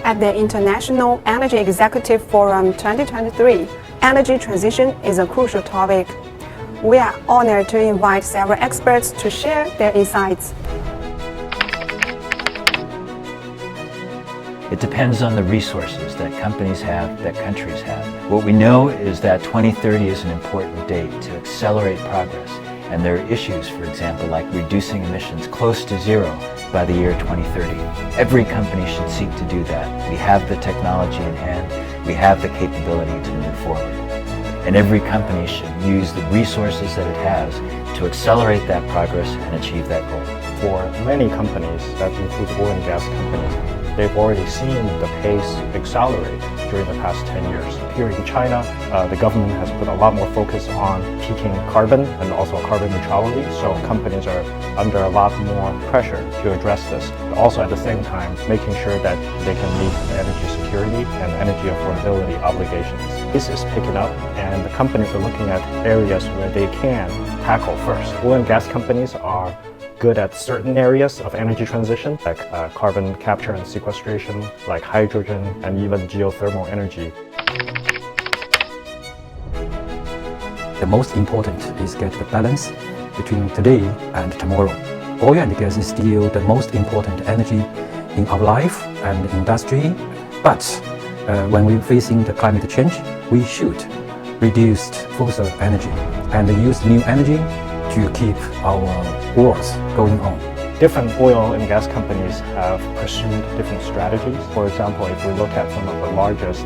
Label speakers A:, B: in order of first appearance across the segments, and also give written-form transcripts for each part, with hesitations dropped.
A: At the International Energy Executive Forum 2023, energy transition is a crucial topic. We are honored to invite several experts to share their insights.
B: It depends on the resources that companies have, that countries have. What we know is that 2030 is an important date to accelerate progress, and there are issues, for example, like reducing emissions close to zero by the year 2030. Every company should seek to do that. We have the technology in hand, we have the capability to move forward. And every company should use the resources that it has to accelerate that progress and achieve that goal.
C: For many companies, that includes oil and gas companies, they've already seen the pace accelerate during the past 10 years. Here in China, the government has put a lot more focus on peaking carbon and also carbon neutrality, so companies are under a lot more pressure to address this. But also at the same time, making sure that they can meet the energy security and energy affordability obligations. This is picking up, and the companies are looking at areas where they can tackle first. Oil and gas companies are good at certain areas of energy transition, like carbon capture and sequestration, like hydrogen, and even geothermal energy.
D: The most important is get the balance between today and tomorrow. Oil and gas is still the most important energy in our life and industry, but when we're facing the climate change, we should reduce fossil energy and use new energy to keep our world going on.
C: Different oil and gas companies have pursued different strategies. For example, if we look at some of the largest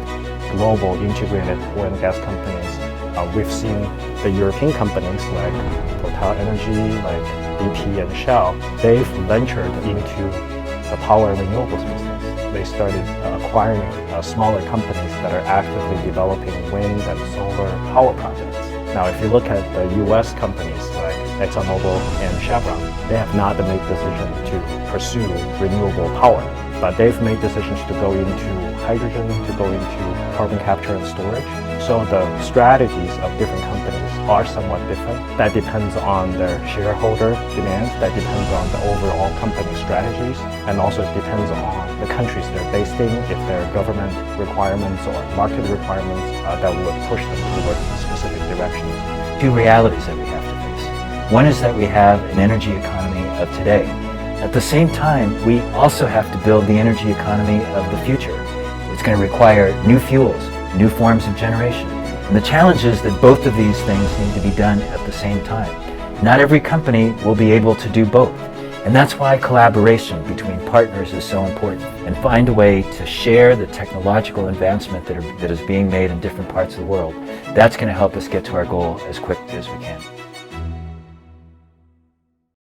C: global integrated oil and gas companies, we've seen the European companies like Total Energy, like BP and Shell, they've ventured into the power and renewables business. They started acquiring smaller companies that are actively developing wind and solar power projects. Now, if you look at the US companies like ExxonMobil and Chevron, they have not made decisions to pursue renewable power, but they've made decisions to go into hydrogen, to go into carbon capture and storage. So the strategies of different companies are somewhat different. That depends on their shareholder demands, that depends on the overall company strategies, and also it depends on the countries they're based in, if there are government requirements or market requirements that would push them towards specific directions.
B: Two realities that we have to face. One is that we have an energy economy of today. At the same time, we also have to build the energy economy of the future. It's going to require new fuels, new forms of generation. And the challenge is that both of these things need to be done at the same time. Not every company will be able to do both. And that's why collaboration between partners is so important, and find a way to share the technological advancement that is being made in different parts of the world. That's going to help us get to our goal as quickly as we can.